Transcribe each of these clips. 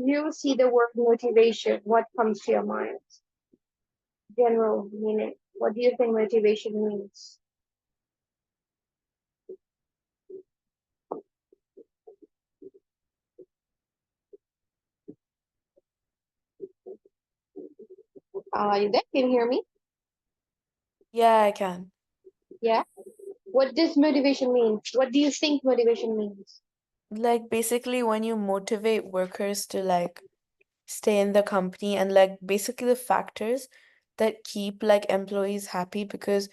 you see the word motivation, what comes to your mind? General meaning. What do you think motivation means? You there? Can you hear me? Yeah, I can. Yeah. What does motivation mean? What do you think motivation means? Like basically when you motivate workers to like stay in the company and like basically the factors that keep like employees happy because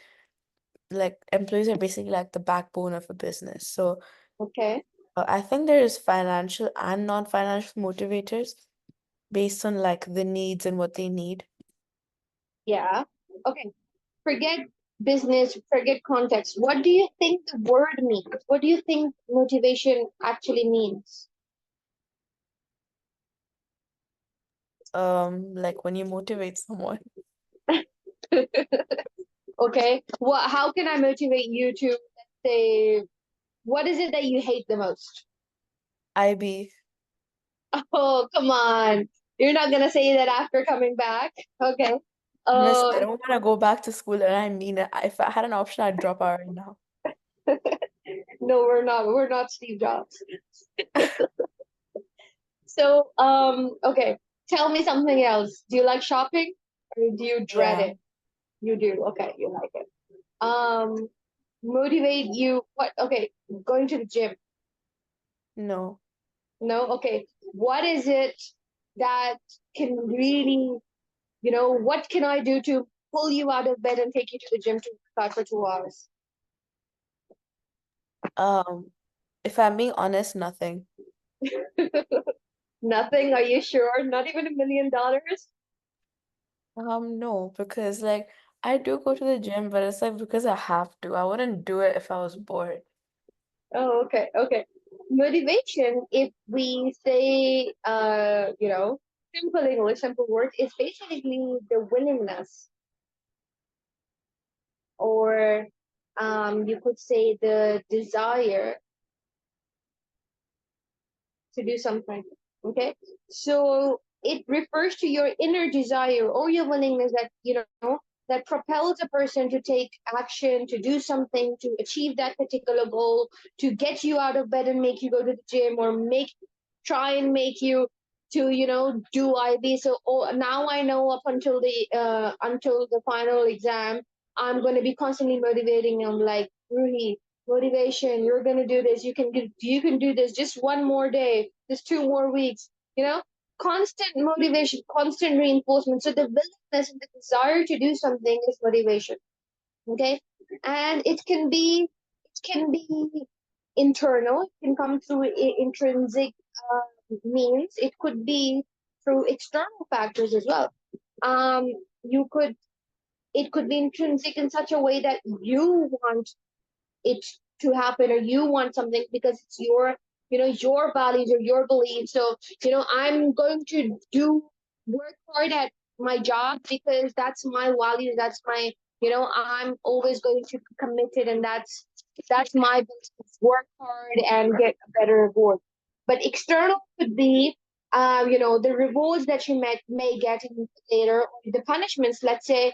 like employees are basically like the backbone of a business. So Okay. I think there is financial and non-financial motivators based on like the needs and what they need. Yeah. Okay. Forget business, forget context. What do you think the word means? What do you think motivation actually means? Like when you motivate someone. Okay. What? How can I motivate you to, let's say, what is it that you hate the most? IB. Oh, come on. You're not gonna say that after coming back. Okay. Miss, I Uh, don't want to go back to school and I mean it. If I had an option, I'd drop out right now. no, we're not. We're not Steve Jobs. So, okay. Tell me something else. Do you like shopping or do you dread Yeah, it? You do. Okay, you like it. Um, motivate you. What? Okay, going to the gym. no. No. Okay. What is it that can really, what can I do to pull you out of bed and take you to the gym to start for 2 hours? Um, if I'm being honest, nothing. Nothing. Are you sure? Not even $1 million? No, because like I do go to the gym, but it's like because I have to. I wouldn't do it if I was bored. Oh, okay, okay. Motivation, if we say, simple English, simple word, is basically the willingness, or you could say the desire to do something. Okay, so it refers to your inner desire or your willingness that that propels a person to take action, to do something, to achieve that particular goal, to get you out of bed and make you go to the gym, or try and make you to do IB. So, oh, now I know up until the final exam, I'm going to be constantly motivating him, like, Ruhi, motivation, you're going to do this, you can do this, just one more day, just 2 more weeks, you know constant motivation, constant reinforcement. So the willingness and the desire to do something is motivation. Okay. And it can be internal, it can come through intrinsic means, it could be through external factors as well. You could It could be intrinsic in such a way that you want it to happen, or you want something because it's your values or your beliefs. So I'm going to do work hard at my job because that's my value, that's my, I'm always going to be committed, and that's my belief. Work hard and get a better reward. But external could be the rewards that you may get in later, or the punishments, let's say.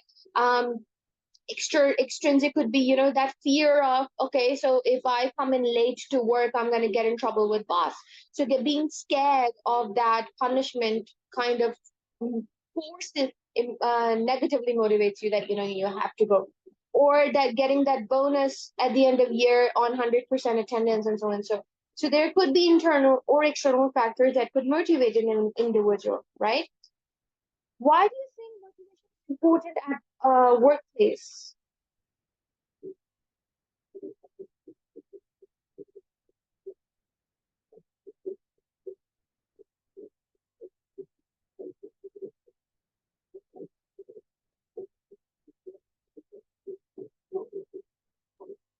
Extrinsic could be that fear of, okay, so if I come in late to work, I'm going to get in trouble with boss. So being scared of that punishment kind of forces, negatively motivates you, that you have to go, or that getting that bonus at the end of year on 100% attendance, and so on. So there could be internal or external factors that could motivate an individual, right? Why do you think motivation is important at a workplace?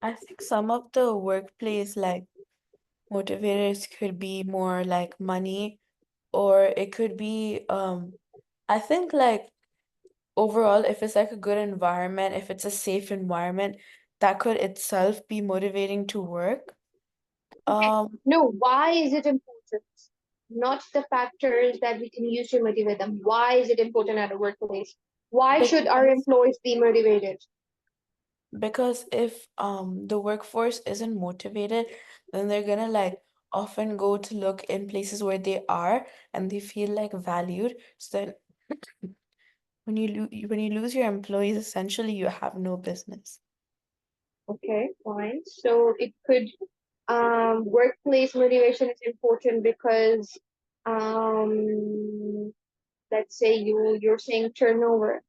I think some of the workplace like motivators could be more like money, or it could be I think like overall if it's like a good environment, if it's a safe environment, that could itself be motivating to work. Okay. Um No, why is it important? not the factors that we can use to motivate them. Why is it important at a workplace? Why should our Because employees be motivated? because if the workforce isn't motivated, then they're gonna like often go to look in places where they are and they feel like valued. So then when you lose your employees, essentially you have no business. Okay, fine. So it could workplace motivation is important because let's say you're saying turnover.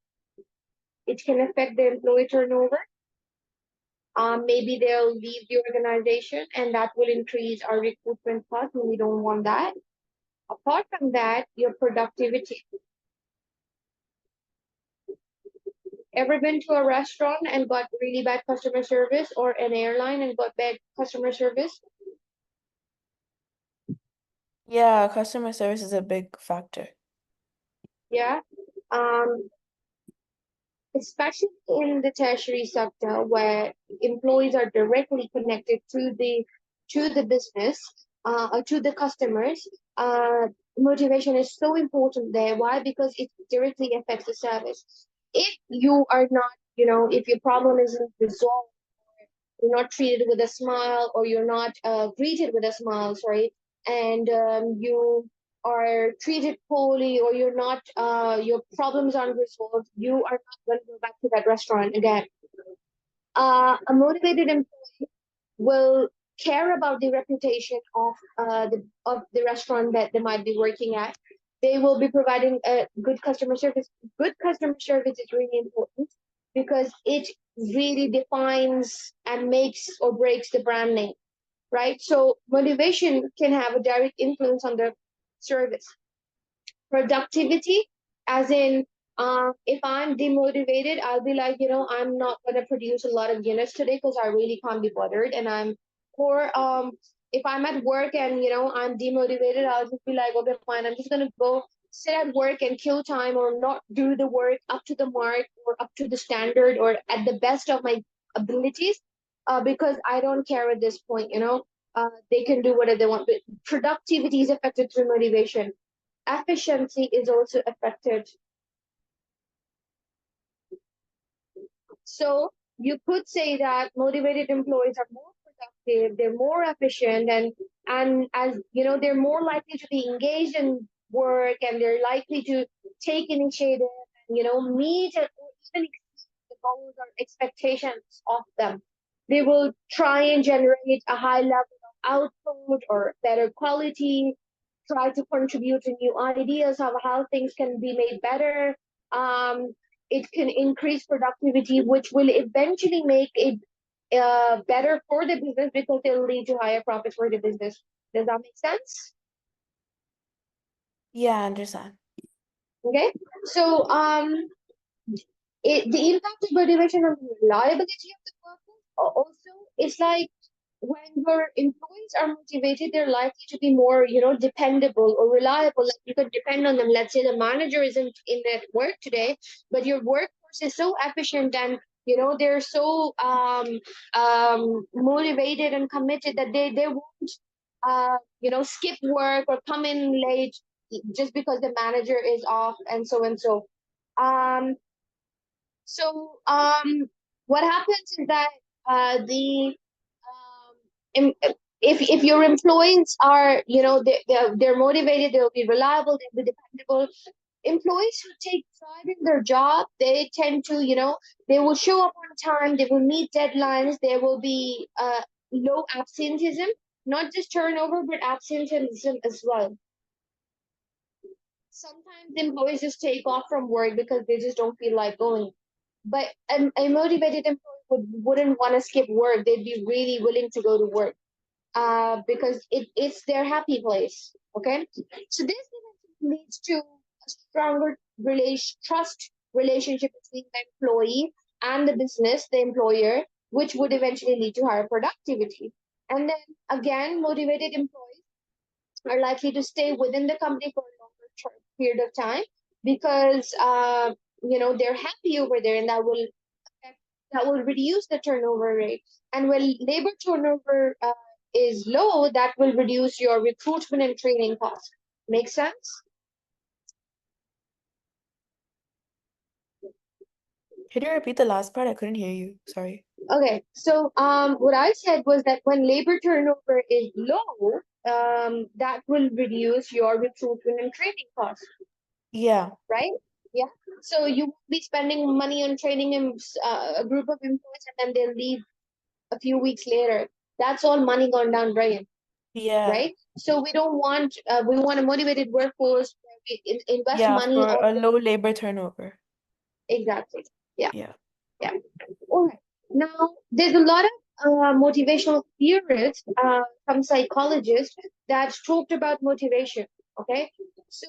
It can affect the employee turnover. Maybe they'll leave the organization and that will increase our recruitment cost and we don't want that. Apart from that, your productivity. Ever been to a restaurant and got really bad customer service or an airline and got bad customer service? Yeah, customer service is a big factor. Yeah. Um, Especially in the tertiary sector where employees are directly connected to the business or to the customers. Motivation is so important there. Why? Because it directly affects the service. If you are not, if your problem isn't resolved, you're not treated with a smile or you're not greeted with a smile, sorry, and you are treated poorly or you're not, your problems aren't resolved, you are not going to go back to that restaurant again. A motivated employee will care about the reputation of the restaurant that they might be working at. They will be providing a good customer service. Good customer service is really important because it really defines and makes or breaks the brand name, right? So motivation can have a direct influence on the service. Productivity, as in, if I'm demotivated, I'll be like, I'm not going to produce a lot of units today because I really can't be bothered. Or if I'm at work and, I'm demotivated, I'll just be like, okay, fine, I'm just going to go sit at work and kill time or not do the work up to the mark or up to the standard or at the best of my abilities because I don't care at this point. They can do whatever they want. But productivity is affected through motivation. Efficiency is also affected. So you could say that motivated employees are more productive, they're more efficient, and as they're more likely to be engaged in work, and they're likely to take initiative and meet or even exceed the goals or expectations of them. They will try and generate a high level of output or better quality, try to contribute to new ideas of how things can be made better. Um, it can increase productivity, which will eventually make it better for the business because it'll lead to higher profits for the business. Does that make sense? Yeah, I understand. Okay. So the impact of motivation on the reliability of the workforce also, it's like when your employees are motivated, they're likely to be more, dependable or reliable. Like you can depend on them. Let's say the manager isn't in at work today, but your workforce is so efficient and they're so motivated and committed that they won't skip work or come in late just because the manager is off and so and so. Um, so what happens is that the if your employees are they're motivated, they'll be reliable, they'll be dependable. Employees who take pride in their job, they tend to they will show up on time, they will meet deadlines, there will be low absenteeism, not just turnover but absenteeism as well. Sometimes employees just take off from work because they just don't feel like going. But a motivated employee wouldn't want to skip work. They'd be really willing to go to work because it's their happy place. Okay. So this leads to a stronger trust relationship between the employee and the business, the employer, which would eventually lead to higher productivity. And then again, motivated employees are likely to stay within the company for a longer period of time because they're happy over there, and that will reduce the turnover rate. And when labor turnover is low, that will reduce your recruitment and training costs. Make sense? Could you repeat the last part? I couldn't hear you. Sorry. Okay, so what I said was that when labor turnover is low, that will reduce your recruitment and training costs, Yeah. right? Yeah. So you won't be spending money on training a group of employees and then they'll leave a few weeks later. That's all money gone down drain, Yeah. right? So we want a motivated workforce where we invest Yeah, money for on a low labor turnover. exactly. Yeah. Yeah. Yeah. All right. Now, there's a lot of motivational theorists, some psychologists that talked about motivation. Okay. So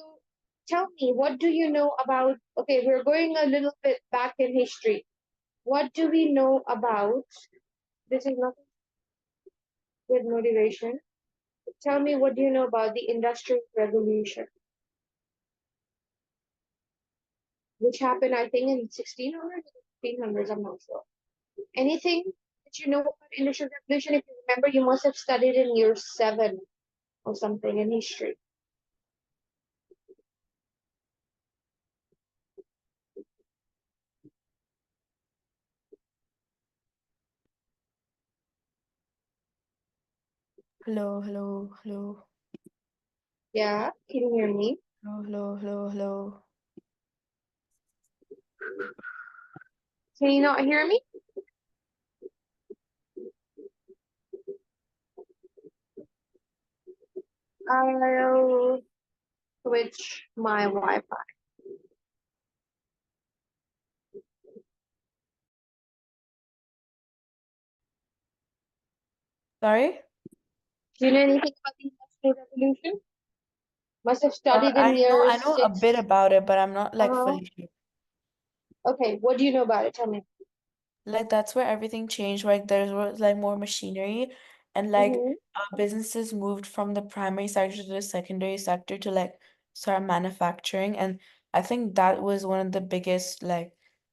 tell me, what do you know about? Okay, we're going a little bit back in history. What do we know about? This is nothing with motivation. Tell me, what do you know about the Industrial Revolution, which happened, I think, in 1600s or 1500s? I'm not sure. Anything that you know about Industrial Revolution? If you remember, you must have studied in year seven or something in history. Hello, hello, hello. Yeah, can you hear me? Hello, hello, hello, hello. Can you not hear me? I'll switch my Wi-Fi. Sorry? Do you know anything about the Industrial Revolution? Must have studied in year I know a bit six. about it, but I'm not like Uh-huh. fully sure. Okay, what do you know about it? Tell me. Like that's where everything changed, like there was like more machinery and like Mm-hmm. businesses moved from the primary sector to the secondary sector to like start manufacturing. And I think that was one of the biggest like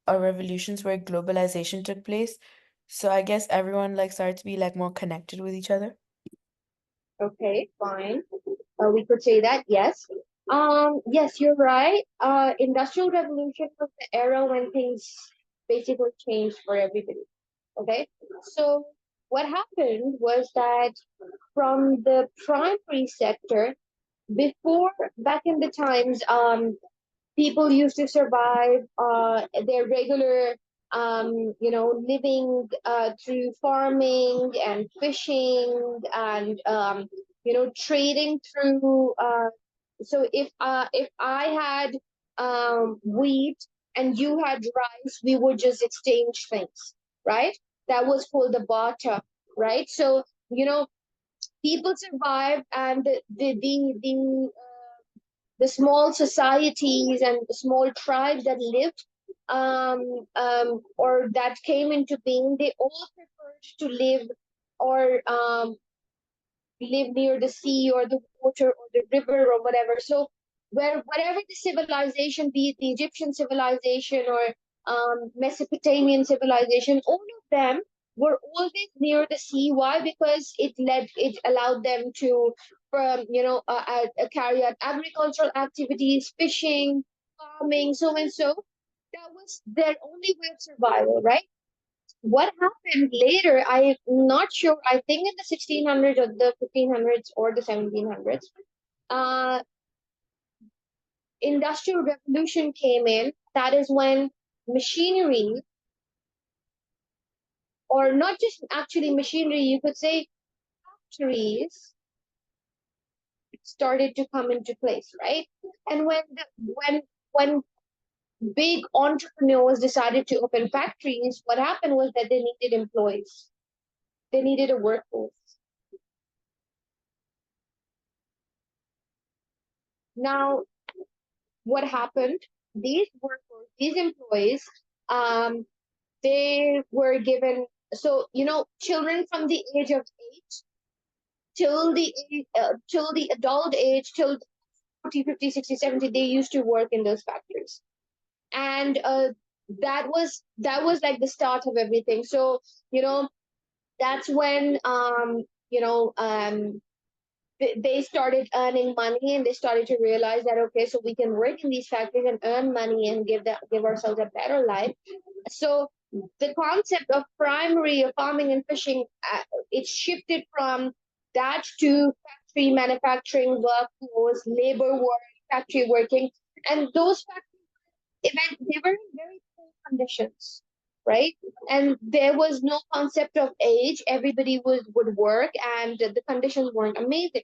revolutions where globalization took place. So I guess everyone like started to be like more connected with each other. Okay, fine. We could say that, yes. Yes, you're right. Industrial Revolution was the era when things basically changed for everybody. Okay, so what happened was that from the primary sector, before back in the times, people used to survive their regular living through farming and fishing and trading through so if I had wheat and you had rice, we would just exchange things, right? That was called the barter, right? So people survived, and the small societies and the small tribes that lived or that came into being, they all preferred to live or live near the sea or the water or the river or whatever. So whatever the civilization, be it the Egyptian civilization or Mesopotamian civilization, all of them were always near the sea. Why? Because it allowed them to carry out agricultural activities, fishing, farming, so and so. That was their only way of survival, right? What happened later, I'm not sure. I think in the 1600s or the 1500s or the 1700s, uh, industrial revolution came in. That is when machinery, or not just actually machinery, you could say factories started to come into place, right? And when big entrepreneurs decided to open factories, what happened was that they needed employees. They needed a workforce. Now, what happened? These workers, these employees, um, they were given, so children from the age of 8 till the adult age, till 40, 50, 60, 70, they used to work in those factories. And that was like the start of everything. So that's when you know they started earning money, and they started to realize that, okay, so we can work in these factories and earn money and give ourselves a better life. So the concept of primary farming and fishing, it shifted from that to factory manufacturing, workforce, labor work, factory working, and those they were in very poor conditions, right? And there was no concept of age. Everybody would work, and the conditions weren't amazing.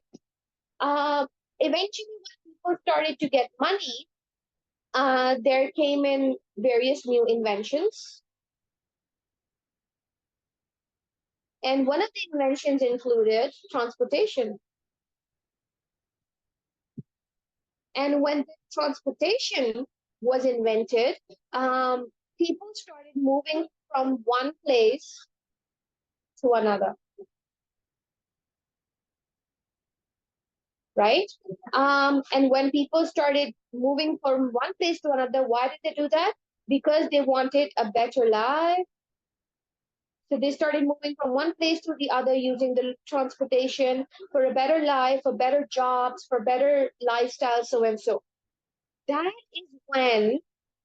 Uh, Eventually, when people started to get money, there came in various new inventions. And one of the inventions included transportation. And when the transportation was invented, people started moving from one place to another, right? And when people started moving from one place to another, why did they do that? Because they wanted a better life. So they started moving from one place to the other using the transportation for a better life, for better jobs, for better lifestyle, so and so. That is when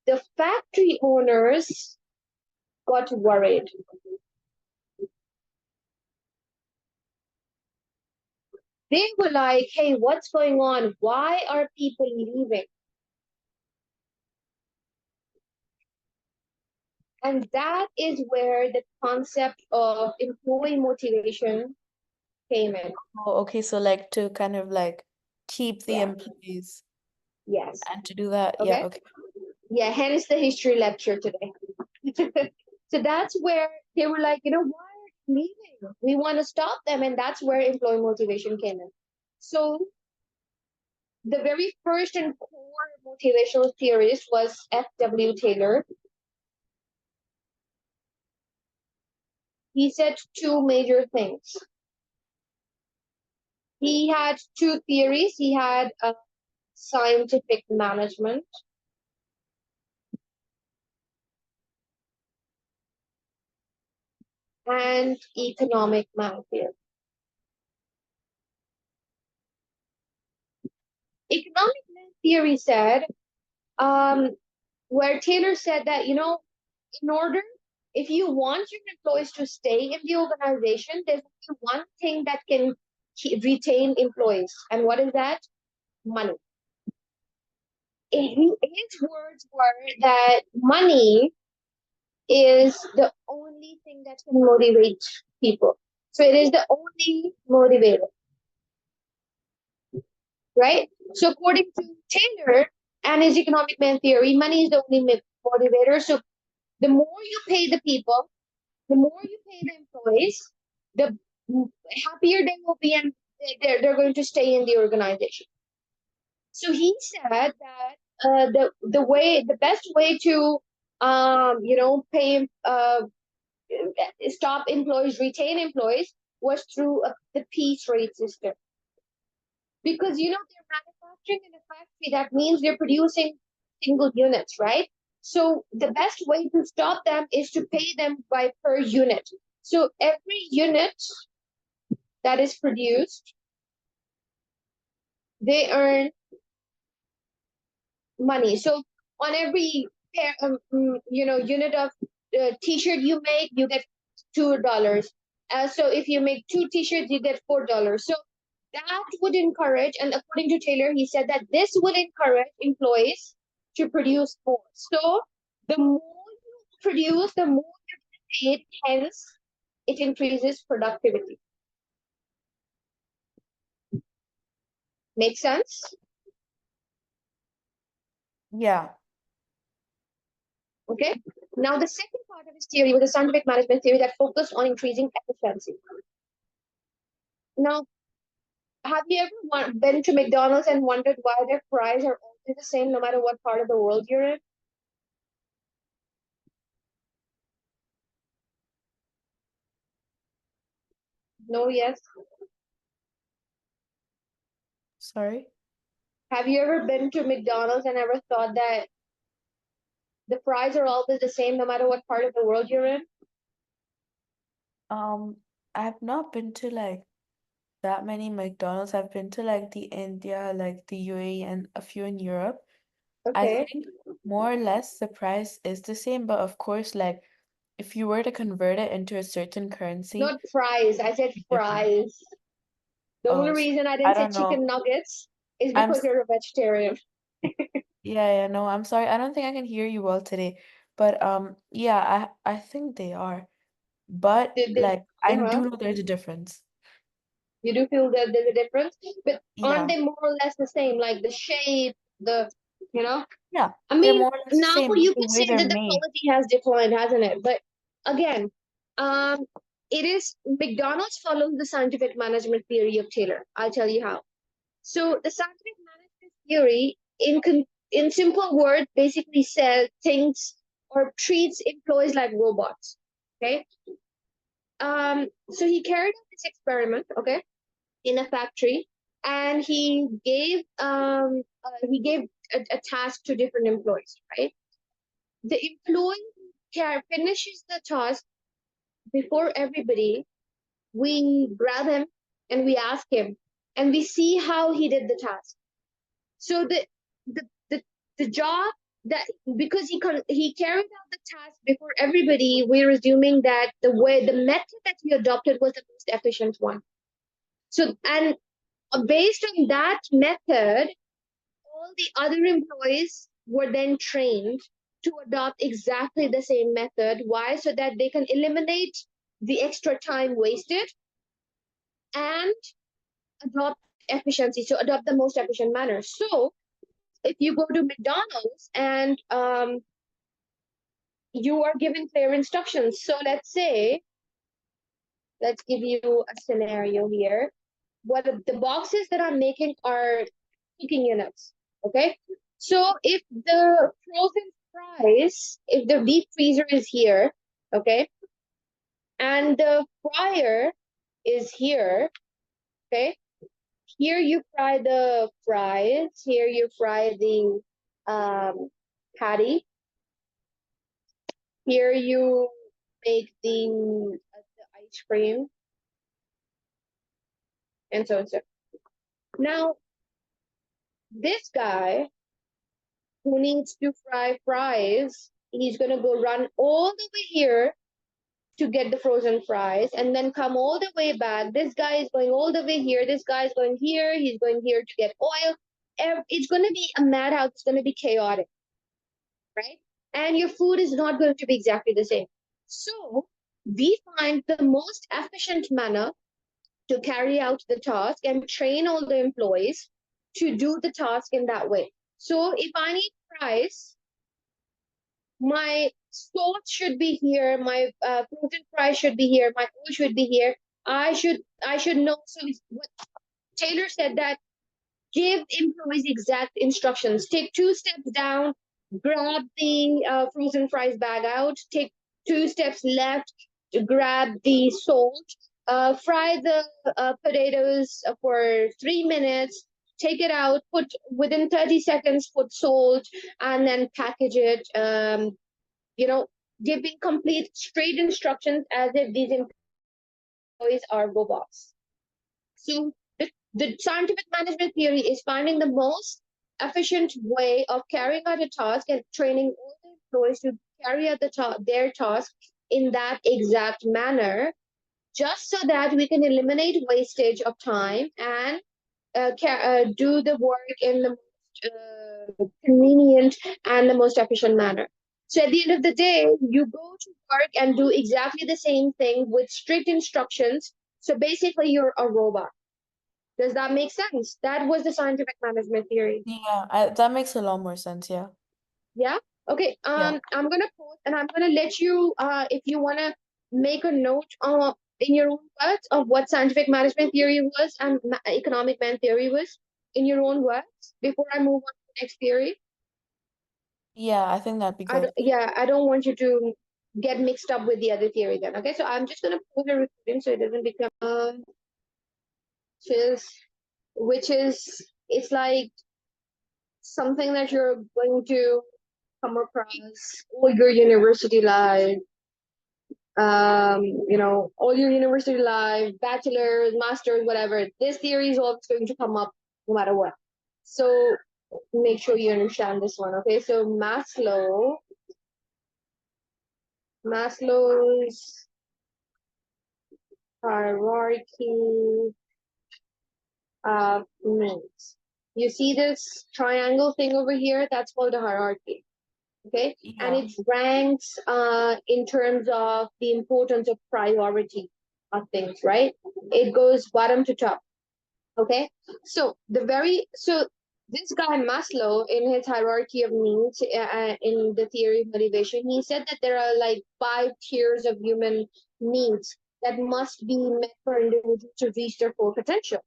the factory owners got worried. They were like, hey, what's going on? Why are people leaving? And that is where the concept of employee motivation came in. Oh, okay, so like to kind of like keep the Yeah. employees Yes. and to do that, yeah, Okay. okay. Yeah, hence the history lecture today. So that's where they were like, why are they leaving? We want to stop them. And that's where employee motivation came in. So the very first and core motivational theorist was F.W. Taylor. He said two major things. He had two theories. He had scientific management and economic management. Economic theory said, um, where Taylor said that, in order, if you want your employees to stay in the organization, there's only one thing that can retain employees. And what is that? Money. His words were that money is the only thing that can motivate people. So it is the only motivator, right? So according to Taylor and his economic man theory, money is the only motivator. So the more you pay the people, the more you pay the employees, the happier they will be, and they're going to stay in the organization. So he said that the best way to pay stop employees, retain employees, was through the piece rate system. Because they're manufacturing in a factory, that means they're producing single units, right? So the best way to stop them is to pay them by per unit. So every unit that is produced, they earn money. So on every pair, unit of t-shirt you make, you get $2. So if you make two t-shirts, you get $4. So that would encourage, and according to Taylor, he said that this will encourage employees to produce more. So the more you produce, the more you get paid. Hence, it increases productivity. Make sense? Yeah. Okay. Now, the second part of his theory was a scientific management theory that focused on increasing efficiency. Now, have you ever been to McDonald's and wondered why their fries are always the same no matter what part of the world you're in? No, yes. Sorry. Have you ever been to McDonald's and ever thought that the fries are always the same no matter what part of the world you're in? Um, I've not been to like that many McDonald's. I've been to like the India, like the UAE, and a few in Europe. I Okay. think more or less the price is the same, but of course, like if you were to convert it into a certain currency, Not fries. I said it's different. fries. The only Oh, reason I I didn't say don't know. chicken nuggets is I'm because you're a vegetarian. Yeah, no, I'm sorry. I don't think I can hear you well today. But yeah, I think they are. But Did like I uh-huh. do know there's a difference. You do feel that there's a difference, but aren't Yeah. they more or less the same? Like the shape, the you know. Yeah. I They're mean, more or less the now same, but you the could way say they're that the made. quality has declined, hasn't it? But again, um, it is McDonald's follows the scientific management theory of Taylor. I'll tell you how. So the scientific management theory, in simple words, basically says things or treats employees like robots. Okay. So he carried out this experiment. Okay, in a factory, and he gave a task to different employees. Right. The employee finishes the task before everybody. We grab him and we ask him, and we see how he did the task. So the the, the job that because he carried out the task before everybody, we're assuming that the method that he adopted was the most efficient one. So and based on that method, all the other employees were then trained to adopt exactly the same method. Why? So that they can eliminate the extra time wasted and adopt efficiency. So adopt the most efficient manner. So if you go to McDonald's and you are given clear instructions. So let's give you a scenario here. What the boxes that I'm making are cooking units. Okay. So if the frozen fries, if the deep freezer is here, okay, and the fryer is here, okay, here you fry the fries, here you fry the patty, here you make the ice cream, and so on. So now this guy who needs to fry fries, he's gonna go run all the way here to get the frozen fries and then come all the way back. This guy is going all the way here. This guy is going here. He's going here to get oil. It's going to be a madhouse. It's going to be chaotic, right? And your food is not going to be exactly the same. So we find the most efficient manner to carry out the task and train all the employees to do the task in that way. So if I need fries, my salt should be here, my frozen fries should be here, my oil should be here. I should know. So what Taylor said, that give employees exact instructions. Take two steps down, grab the frozen fries bag out, take two steps left to grab the salt, fry the potatoes for 3 minutes, take it out, put within 30 seconds, put salt, and then package it. You know, giving complete straight instructions as if these employees are robots. So the scientific management theory is finding the most efficient way of carrying out a task and training all the employees to carry out their task in that exact manner, just so that we can eliminate wastage of time and do the work in the most convenient and the most efficient manner. So at the end of the day, you go to work and do exactly the same thing with strict instructions. So basically, you're a robot. Does that make sense? That was the scientific management theory. Yeah, that makes a lot more sense, yeah. Yeah. Okay. Yeah. I'm gonna post and I'm gonna let you, if you wanna make a note in your own words of what scientific management theory was and economic man theory was in your own words before I move on to the next theory. Yeah, I think that'd be good. Yeah, I don't want you to get mixed up with the other theory then. Okay, so I'm just gonna pause the recording so it doesn't become just which is it's like something that you're going to come across all your university life. all your university life, bachelor's, master's, whatever, this theory is always going to come up no matter what. So make sure you understand this one, okay? So Maslow's hierarchy of needs. You see this triangle thing over here? That's called a hierarchy. Okay, and Yeah. it ranks in terms of the importance of priority of things, right? It goes bottom to top. Okay, so this guy Maslow, in his hierarchy of needs, in the theory of motivation, he said that there are like 5 tiers of human needs that must be met for individuals to reach their full potential.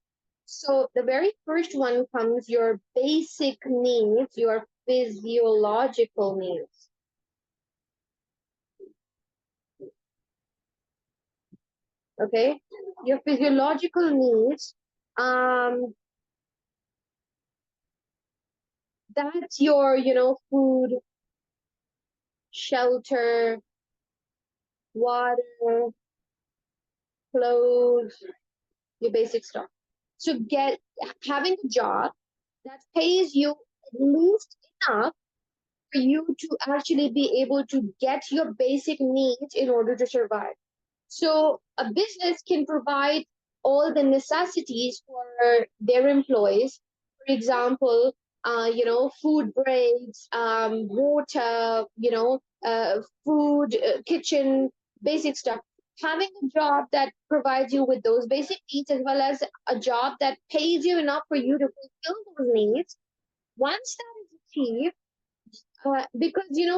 So the very first one comes your basic needs, your physiological needs. Okay, your physiological needs. That's your, food, shelter, water, clothes, your basic stuff. So having a job that pays you at least enough for you to actually be able to get your basic needs in order to survive. So a business can provide all the necessities for their employees. For example, food breaks, water, food, kitchen, basic stuff. Having a job that provides you with those basic needs, as well as a job that pays you enough for you to fulfill those needs, once that is achieved, because we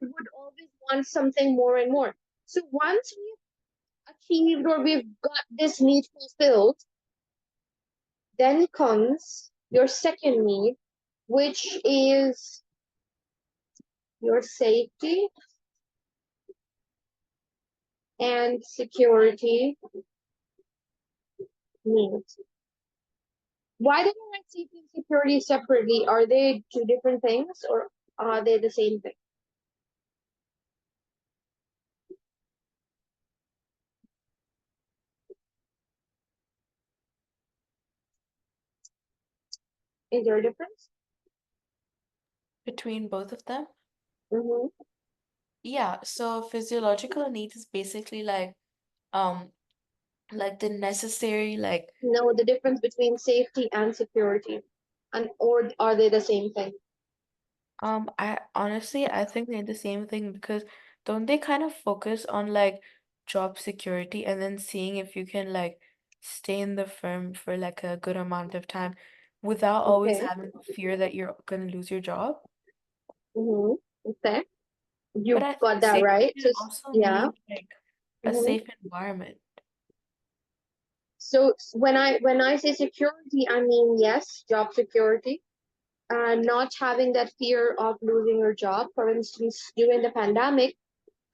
would always want something more and more. So once we've achieved or we've got this need fulfilled, then comes your second need, which is your safety and security needs. Why did I write safety and security separately? Are they two different things or are they the same thing? Is there a difference? Between both of them? Mm-hmm. Yeah, so physiological needs is basically um like the necessary No, the difference between safety and security, and or are they the same thing? I think they're the same thing because don't they kind of focus on job security and then seeing if you can stay in the firm for a good amount of time without always Okay. having fear that you're gonna lose your job? Mm-hmm. Okay. But You I think got that safety right. can So also yeah. mean a Mm-hmm. safe environment. So when I say security, I mean yes, job security. Not having that fear of losing your job. For instance, during the pandemic,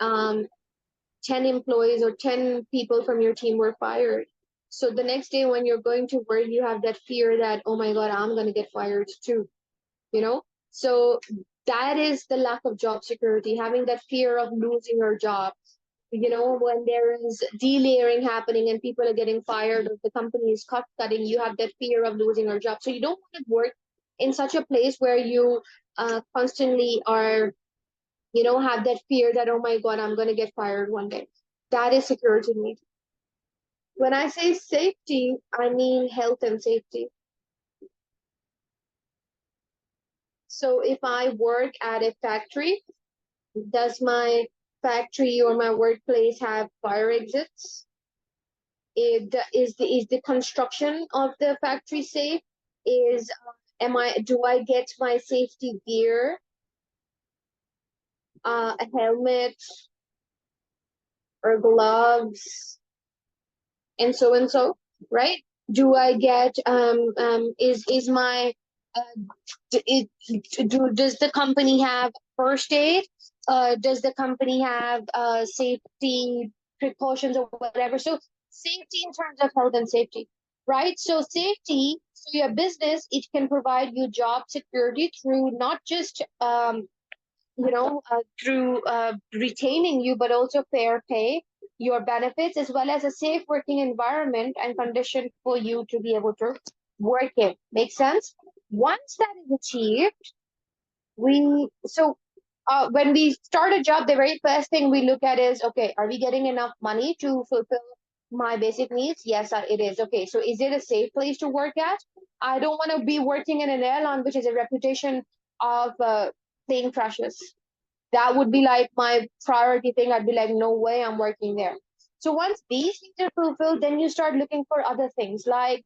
um, 10 employees or 10 people from your team were fired. So the next day when you're going to work, you have that fear that, oh my God, I'm gonna get fired too. you know so that is the lack of job security, having that fear of losing your job. When there is delayering happening and people are getting fired or the company is cost cutting, you have that fear of losing your job, so you don't want to work in such a place where you constantly are, have that fear that, oh my God, I'm going to get fired one day. That is security need. When I say safety, I mean health and safety. So if I work at a factory, does my factory or my workplace have fire exits? Is the construction of the factory safe? Do I get my safety gear, a helmet or gloves, and so, right? Do I get is my it, does the company have first aid? Does the company have safety precautions or whatever? So safety in terms of health and safety, right? So safety, so your business, it can provide you job security through not just through retaining you, but also fair pay, your benefits, as well as a safe working environment and condition for you to be able to work in. Make sense? Once that is achieved, we so when we start a job, the very first thing we look at is, okay, are we getting enough money to fulfill my basic needs? Yes, it is. Okay, so is it a safe place to work at? I don't want to be working in an airline which is a reputation of plane crashes. That would be like my priority thing. I'd be like, no way, I'm working there. So once these things are fulfilled, then you start looking for other things like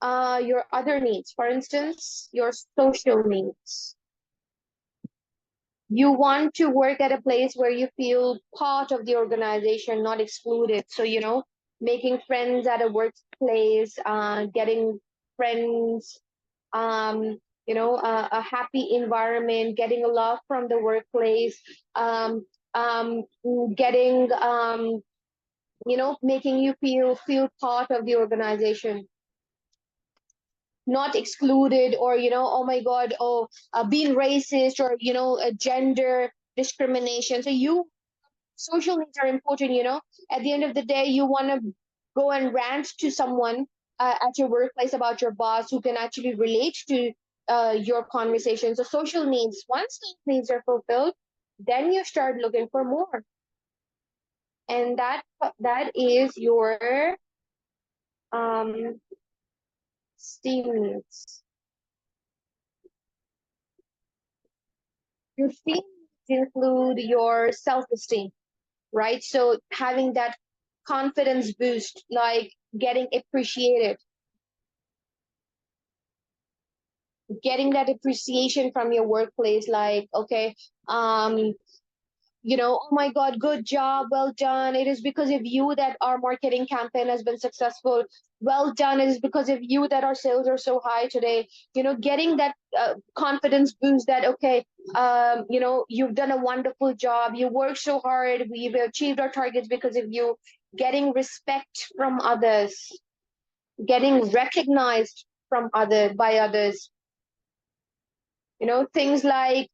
your other needs. For instance, your social needs. You want to work at a place where you feel part of the organization, not excluded. So, making friends at a workplace, getting friends, a happy environment, getting a love from the workplace, um, um, getting, making you feel part of the organization, not excluded, or oh my god, being racist, or a gender discrimination. So social needs are important. At the end of the day, you want to go and rant to someone at your workplace about your boss who can actually relate to your conversation. So social needs, once those needs are fulfilled, then you start looking for more, and that is your um STEAM needs. Your STEAM needs include your self-esteem, right? So having that confidence boost, like getting appreciated, getting that appreciation from your workplace, like, okay, um, oh my God, good job, well done. It is because of you that our marketing campaign has been successful. Well done. It is because of you that our sales are so high today. Getting that confidence boost that, okay, you've done a wonderful job. You worked so hard. We've achieved our targets because of you. Getting respect from others, getting recognized by others. Things like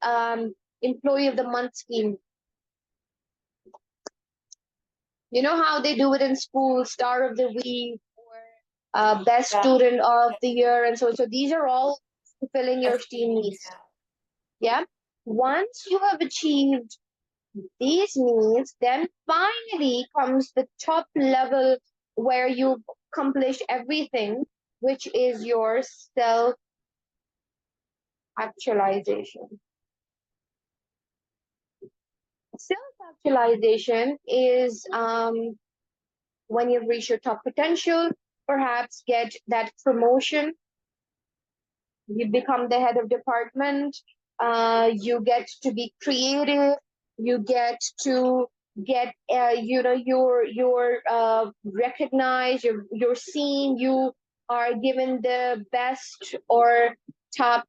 employee of the month scheme. How they do it in school, star of the week, or best Yeah, student of the year, and so on. So these are all fulfilling I your see. STEAM needs. Yeah. Once you have achieved these needs, then finally comes the top level where you've accomplished everything, which is your self actualization. Self actualization is when you've reached your top potential, perhaps get that promotion, you become the head of department, you get to be creative, you get to get you're recognized, you're seen, you are given the best or top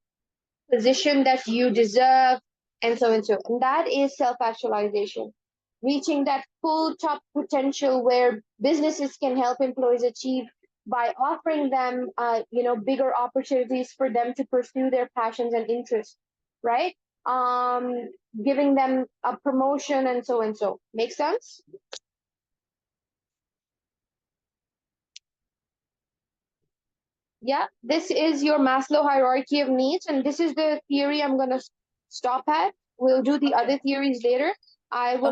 position that you deserve, and so and so. And that is self actualization. Reaching that full top potential where businesses can help employees achieve by offering them, bigger opportunities for them to pursue their passions and interests, right? Um, Giving them a promotion and so and so. Make sense? Yeah, this is your Maslow hierarchy of needs, and this is the theory I'm going to stop at. We'll do the Okay. other theories later. I will